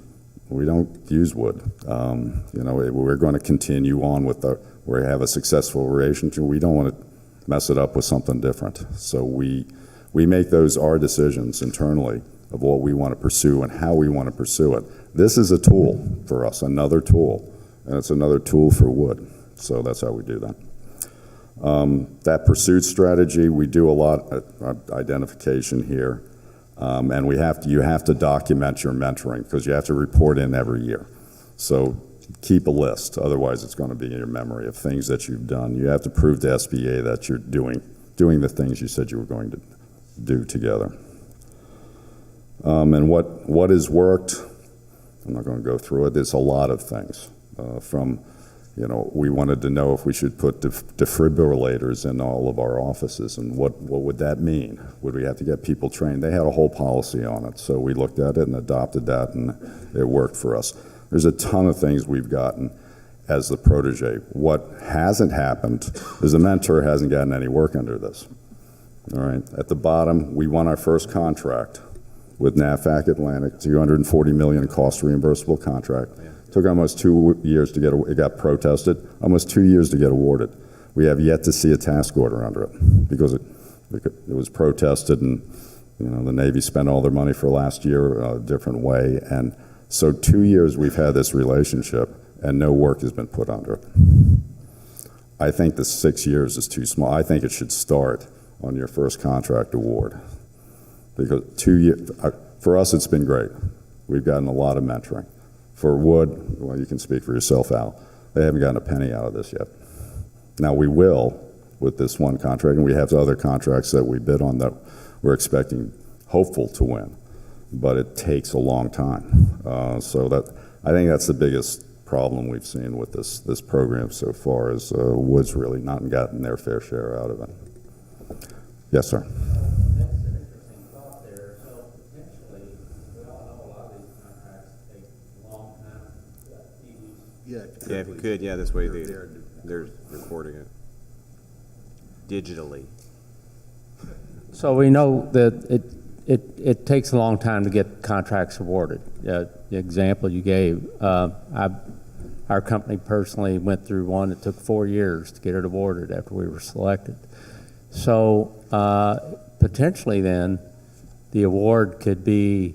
We don't use Wood. We're going to continue on with where we have a successful relationship. We don't want to mess it up with something different. So we make those our decisions internally of what we want to pursue and how we want to pursue it. This is a tool for us, another tool, and it's another tool for Wood. So that's how we do that. That pursuit strategy, we do a lot of identification here, and you have to document your mentoring because you have to report in every year. So keep a list, otherwise it's going to be in your memory of things that you've done. You have to prove to SBA that you're doing the things you said you were going to do together. And what has worked, I'm not going to go through it, there's a lot of things. We wanted to know if we should put defibrillators in all of our offices, and what would that mean? Would we have to get people trained? They had a whole policy on it, so we looked at it and adopted that, and it worked for us. There's a ton of things we've gotten as the protege. What hasn't happened is the mentor hasn't gotten any work under this. All right, at the bottom, we won our first contract with NAFAC Atlantic, $240 million cost reimbursable contract. Yeah. Took almost 2 years to it got protested, almost 2 years to get awarded. We have yet to see a task order under it because it was protested, and the Navy spent all their money for last year a different way. And so 2 years we've had this relationship and no work has been put under it. I think the 6 years is too small. I think it should start on your first contract award. Because 2 years, for us, it's been great. We've gotten a lot of mentoring. For Wood, well, you can speak for yourself, Al. They haven't gotten a penny out of this yet. Now we will with this one contract, and we have other contracts that we bid on that we're hopeful to win. But it takes a long time. I think that's the biggest problem we've seen with this program so far is Wood's really not gotten their fair share out of it. Yes, sir.
Yeah, if you could, yeah, this way they're recording it digitally.
So we know that it takes a long time to get contracts awarded. The example you gave, our company personally went through one that took 4 years to get it awarded after we were selected. So potentially then, the award could be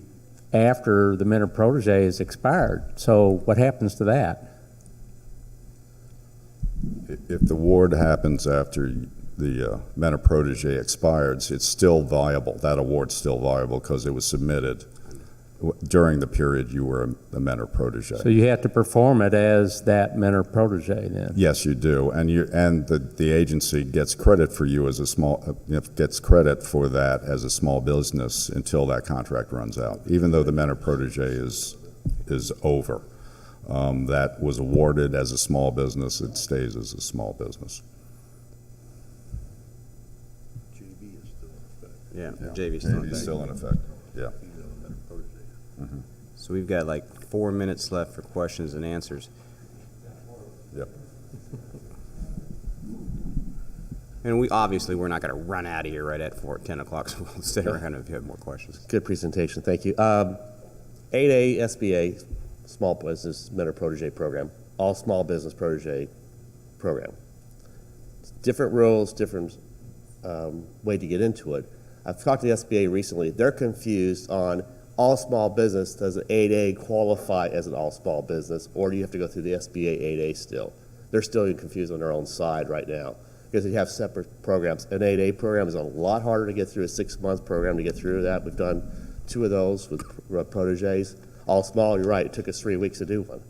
after the mentor protege is expired. So what happens to that?
If the award happens after the mentor protege expires, it's still viable. That award's still viable because it was submitted during the period you were a mentor protege.
So you have to perform it as that mentor protege then?
Yes, you do, and the agency gets credit for you as a gets credit for that as a small business until that contract runs out, even though the mentor protege is over. That was awarded as a small business, it stays as a small business.
Yeah, JV still in
It's
effect.
still in effect, yeah.
So we've got like 4 minutes left for questions and answers.
Yep.
And we're not going to run out of here right at 10 o'clock, so we'll stay around if you have more questions.
Good presentation, thank you. 8A SBA, Small Business Mentor Protege Program, all small business protege program. Different rules, different way to get into it. I've talked to the SBA recently. They're confused on all small business. Does an 8A qualify as an all small business, or do you have to go through the SBA 8A still? They're still confused on their own side right now because they have separate programs. An 8A program is a lot harder to get through, a 6-month program to get through that. We've done 2 of those with proteges. All small, you're right, it took us 3 weeks to do one.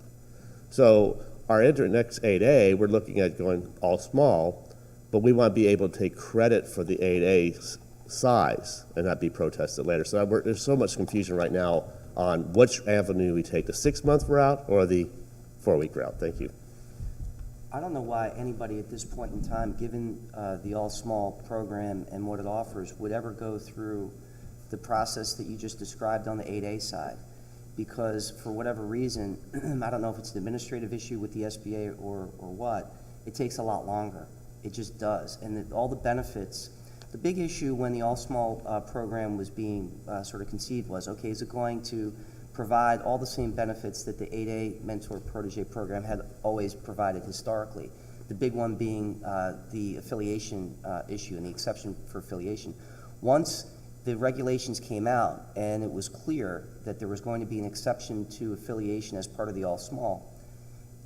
So our next 8A, we're looking at going all small, but we want to be able to take credit for the 8A size and not be protested later. So there's so much confusion right now on which avenue we take, the 6-month route or the 4-week route. Thank you.
I don't know why anybody at this point in time, given the all-small program and what it offers, would ever go through the process that you just described on the 8A side. Because for whatever reason, I don't know if it's an administrative issue with the SBA or what, it takes a lot longer. It just does. And all the benefits, the big issue when the all-small program was being sort of conceived was, okay, is it going to provide all the same benefits that the 8A Mentor Protege program had always provided historically? The big one being the affiliation issue and the exception for affiliation. Once the regulations came out and it was clear that there was going to be an exception to affiliation as part of the all-small,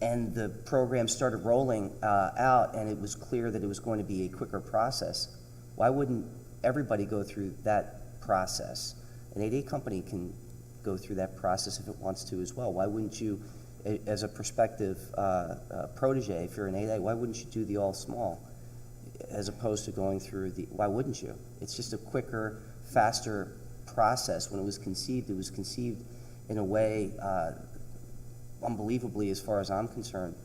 and the program started rolling out and it was clear that it was going to be a quicker process, why wouldn't everybody go through that process? An 8A company can go through that process if it wants to as well. Why wouldn't you, as a prospective protege, if you're an 8A, why wouldn't you do the all-small as opposed to going through the, why wouldn't you? It's just a quicker, faster process. When it was conceived in a way, unbelievably, as far as I'm concerned,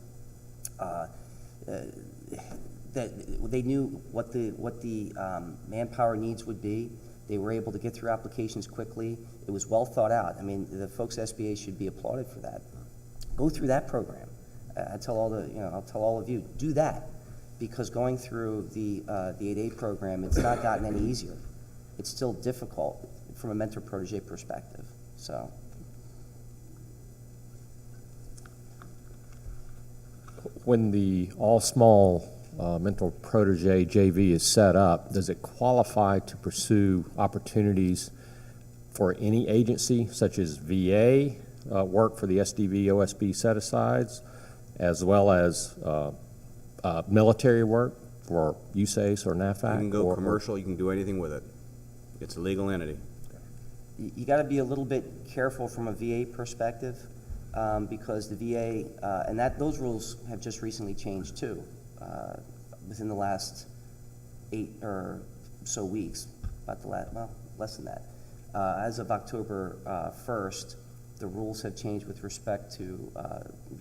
that they knew what the manpower needs would be. They were able to get through applications quickly. It was well thought out. I mean, the folks at SBA should be applauded for that. Go through that program. I'll tell all of you, do that, because going through the 8A program, it's not gotten any easier. It's still difficult from a mentor protege perspective. So.
When the all-small mentor protege JV is set up, does it qualify to pursue opportunities for any agency, such as VA, work for the SDV OSB set-asides, as well as military work for USACE or NAFAC?
You can go commercial, you can do anything with it. It's a legal entity.
You got to be a little bit careful from a VA perspective, because the VA, and those rules have just recently changed too, within the last 8 or so weeks, less than that. As of October 1st, the rules have changed with respect to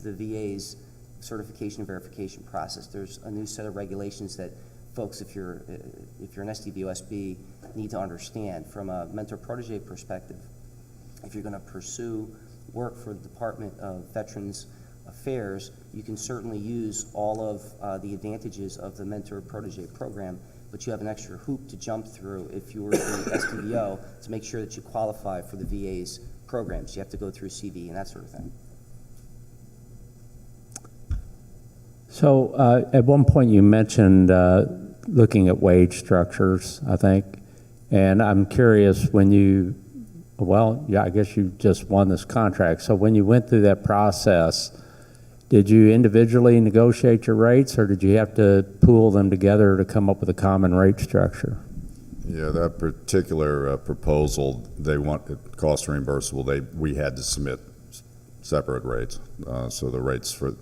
the VA's certification and verification process. There's a new set of regulations that folks, if you're an SDV OSB, need to understand. From a mentor protege perspective, if you're going to pursue work for the Department of Veterans Affairs, you can certainly use all of the advantages of the mentor protege program, but you have an extra hoop to jump through if you were the SDVO to make sure that you qualify for the VA's programs. You have to go through CV and that sort of thing.
So at one point you mentioned looking at wage structures, I think, and I'm curious when you, I guess you just won this contract. So when you went through that process, did you individually negotiate your rates, or did you have to pool them together to come up with a common rate structure?
Yeah, that particular proposal, they want it cost reimbursable. We had to submit separate rates. So the rates for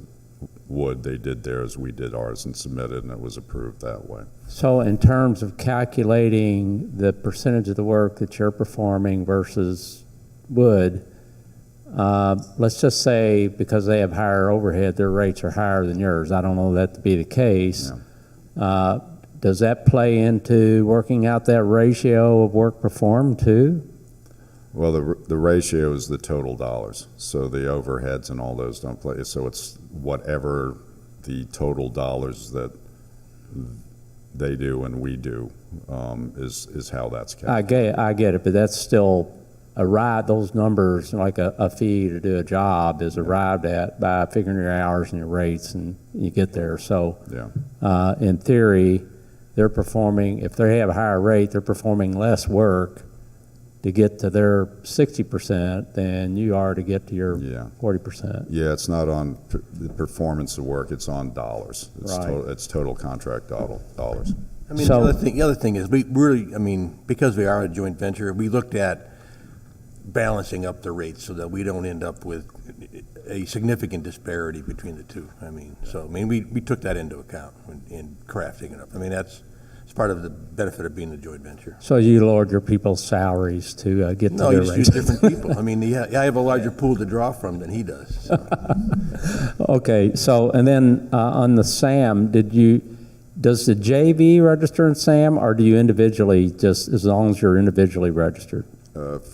Wood, they did theirs, we did ours and submitted, and it was approved that way.
So in terms of calculating the percentage of the work that you're performing versus Wood, let's just say because they have higher overhead, their rates are higher than yours. I don't know that to be the case. Does that play into working out that ratio of work performed too?
Well, the ratio is the total dollars, so the overheads and all those don't play. So it's whatever the total dollars that they do and we do is how that's calculated.
I get it, but that's still those numbers, like a fee to do a job is arrived at by figuring your hours and your rates, and you get there. So in theory, they're performing, if they have a higher rate, they're performing less work to get to their 60% than you are to get to your 40%.
Yeah, it's not on the performance of work, it's on dollars. It's,
Right.
it's total contract dollars.
I mean,
So-
the other thing is, we really, I mean, because we are a joint venture, we looked at balancing up the rates so that we don't end up with a significant disparity between the two. I mean, we took that into account in crafting it up. I mean, it's part of the benefit of being a joint venture.
So you lowered your people's salaries to get to
No,
their
you just
rates?
use different people. I mean, I have a larger pool to draw from than he does. So.
Okay, so, and then on the SAM, does the JV register in SAM, or do you individually, just as long as you're individually registered?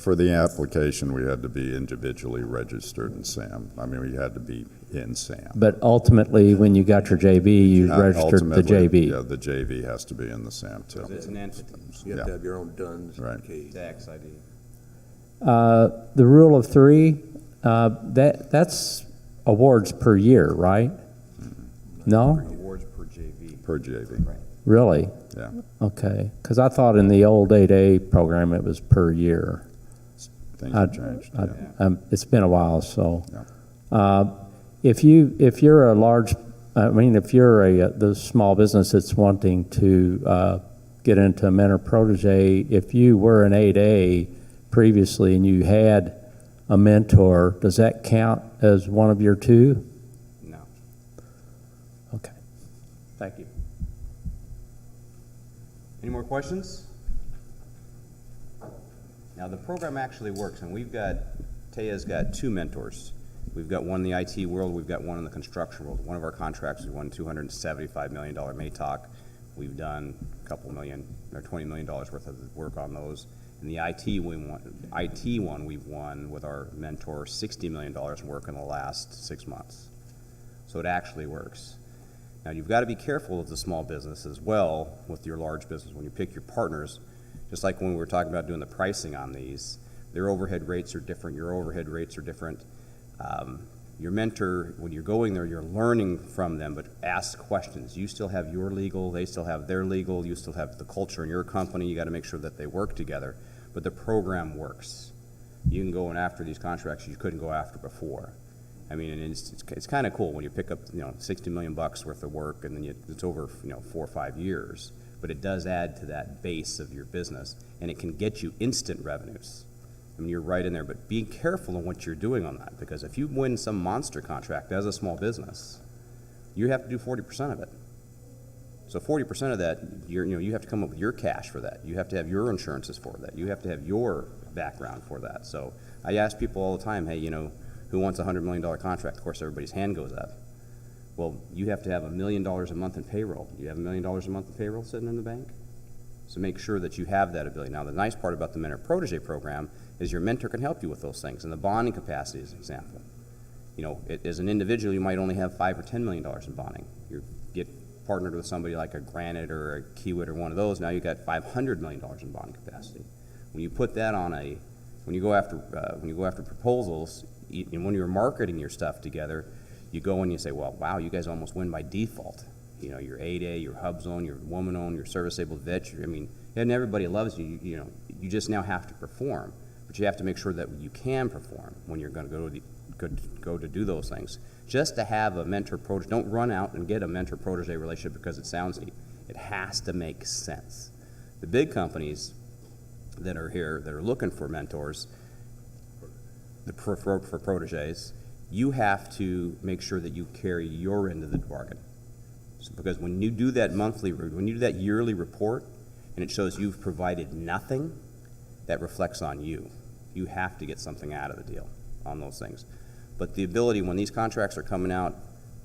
For the application, we had to be individually registered in SAM. I mean, we had to be in SAM.
But ultimately, when you got your JV, you registered the
Ultimately,
JV?
Yeah, the JV has to be in the SAM too.
It's an entity,
You have to have your own DUNS.
Right.
Ks.
tax ID.
The rule of three, that's awards per year, right? No?
Awards per JV.
Per JV,
Really?
yeah.
Okay, because I thought in the old 8A program, it was per year.
Things have changed, yeah.
It's been a while, so. If you're a large, if you're the small business that's wanting to get into mentor protege, if you were an 8A previously and you had a mentor, does that count as one of your two?
No.
Okay, thank you.
Any more questions? Now, the program actually works, and Taya's got two mentors. We've got one in the IT world, we've got one in the construction world. One of our contracts, we won $275 million MATOC. We've done a couple million, or $20 million worth of work on those. And the IT one we've won with our mentor $60 million in work in the last 6 months. So it actually works. Now, you've got to be careful with the small business as well with your large business when you pick your partners. Just like when we were talking about doing the pricing on these, their overhead rates are different, your overhead rates are different. Your mentor, when you're going there, you're learning from them, but ask questions. You still have your legal, they still have their legal, you still have the culture in your company, you got to make sure that they work together, but the program works. You can go in after these contracts you couldn't go after before. I mean, and it's kind of cool when you pick up, $60 million worth of work, and then it's over, 4 or 5 years. But it does add to that base of your business, and it can get you instant revenues. I mean, you're right in there, but be careful on what you're doing on that, because if you win some monster contract as a small business, you have to do 40% of it. So 40% of that, you have to come up with your cash for that. You have to have your insurances for that. You have to have your background for that. So I ask people all the time, hey, who wants a $100 million contract? Of course, everybody's hand goes up. Well, you have to have $1 million a month in payroll. You have $1 million a month in payroll sitting in the bank? So make sure that you have that ability. Now, the nice part about the Mentor Protege program is your mentor can help you with those things. And the bonding capacity is an example. As an individual, you might only have $5 or $10 million in bonding. You get partnered with somebody like a Granite or a Kiewit or one of those, now you've got $500 million in bonding capacity. When you put that on when you go after proposals, and when you're marketing your stuff together, you go and you say, well, wow, you guys almost win by default. Your 8A, your HubZone, your woman-owned, your service-able vet, and everybody loves you. You just now have to perform. But you have to make sure that you can perform when you're going to go to do those things. Just to have a mentor-protege, don't run out and get a mentor-protege relationship because it sounds neat. It has to make sense. The big companies that are here, that are looking for mentors, for proteges, you have to make sure that you carry your end of the bargain. So, because when you do that when you do that yearly report, and it shows you've provided nothing, that reflects on you. You have to get something out of the deal on those things. But the ability, when these contracts are coming out,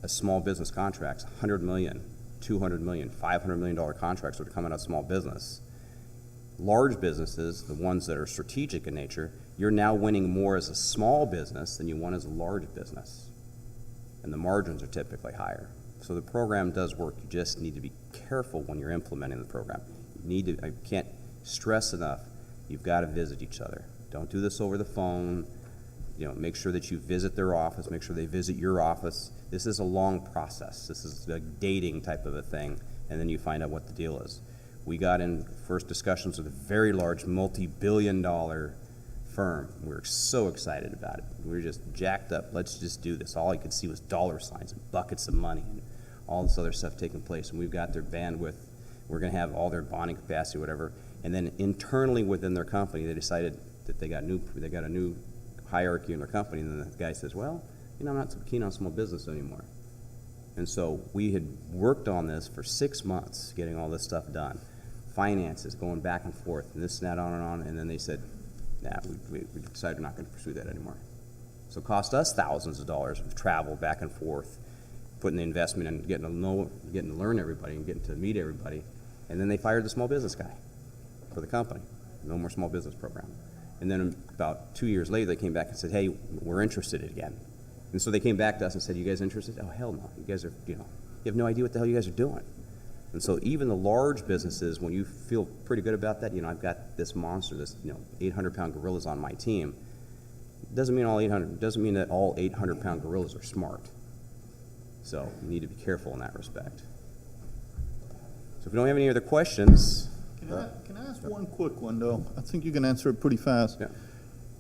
as small business contracts, $100 million, $200 million, $500 million contracts that are coming out of small business, large businesses, the ones that are strategic in nature, you're now winning more as a small business than you won as a large business. And the margins are typically higher. So the program does work. You just need to be careful when you're implementing the program. I can't stress enough, you've got to visit each other. Don't do this over the phone. Make sure that you visit their office, make sure they visit your office. This is a long process. This is a dating type of a thing, and then you find out what the deal is. We got in first discussions with a very large, multi-billion-dollar firm. We were so excited about it. We were just jacked up. Let's just do this. All I could see was dollar signs and buckets of money and all this other stuff taking place. And we've got their bandwidth. We're going to have all their bonding capacity, whatever. And then internally within their company, they decided that they got a new hierarchy in their company. And then the guy says, well, I'm not so keen on small business anymore. And so we had worked on this for 6 months, getting all this stuff done. Finances, going back and forth, and this and that, on. And then they said, nah, we decided we're not going to pursue that anymore. So it cost us thousands of dollars of travel back and forth, putting the investment in, getting to learn everybody and getting to meet everybody. And then they fired the small business guy for the company. No more small business program. And then about 2 years later, they came back and said, hey, we're interested again. And so they came back to us and said, you guys interested? Oh, hell no. You guys are, you have no idea what the hell you guys are doing. And so even the large businesses, when you feel pretty good about that, I've got this monster, this 800-pound gorillas on my team. Doesn't mean that all 800-pound gorillas are smart. So you need to be careful in that respect. So if you don't have any other questions.
Can I ask one quick one, though? I think you can answer it pretty fast.
Yeah.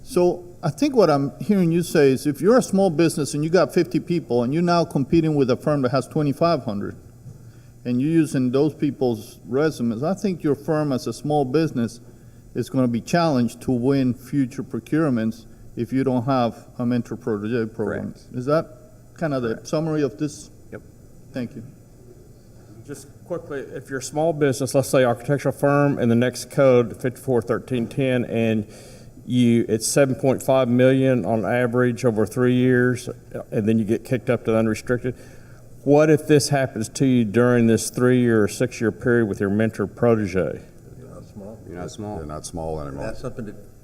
So I think what I'm hearing you say is if you're a small business and you got 50 people and you're now competing with a firm that has 2,500 and you're using those people's resumes, I think your firm as a small business is going to be challenged to win future procurements if you don't have a mentor-protege program.
Correct.
Is that kind of the summary of this?
Yep.
Thank you.
Just quickly, if you're a small business, let's say architectural firm, and the next code, 541310, and it's 7.5 million on average over 3 years, and then you get kicked up to the unrestricted. What if this happens to you during this 3-year or 6-year period with your mentor protege?
You're not small.
You're not small.
They're not small anymore.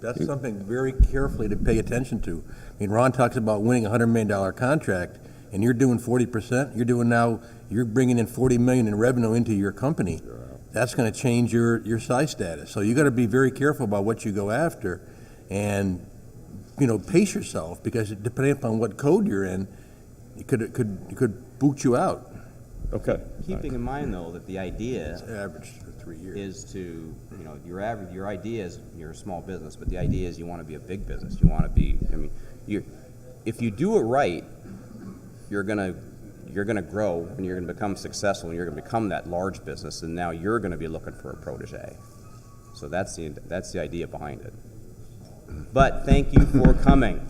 That's something very carefully to pay attention to. I mean, Ron talks about winning a $100 million contract, and you're doing 40%. You're bringing in $40 million in revenue into your company. That's going to change your size status. So you got to be very careful about what you go after, and pace yourself, because depending upon what code you're in, it could boot you out.
Okay.
Keeping in mind, though, that the idea
Average for 3 years.
is to, your idea is you're a small business, but the idea is you want to be a big business. You want to be, if you do it right, you're gonna grow and you're gonna become successful and you're gonna become that large business, and now you're gonna be looking for a protege. So that's the idea behind it. But thank you for coming.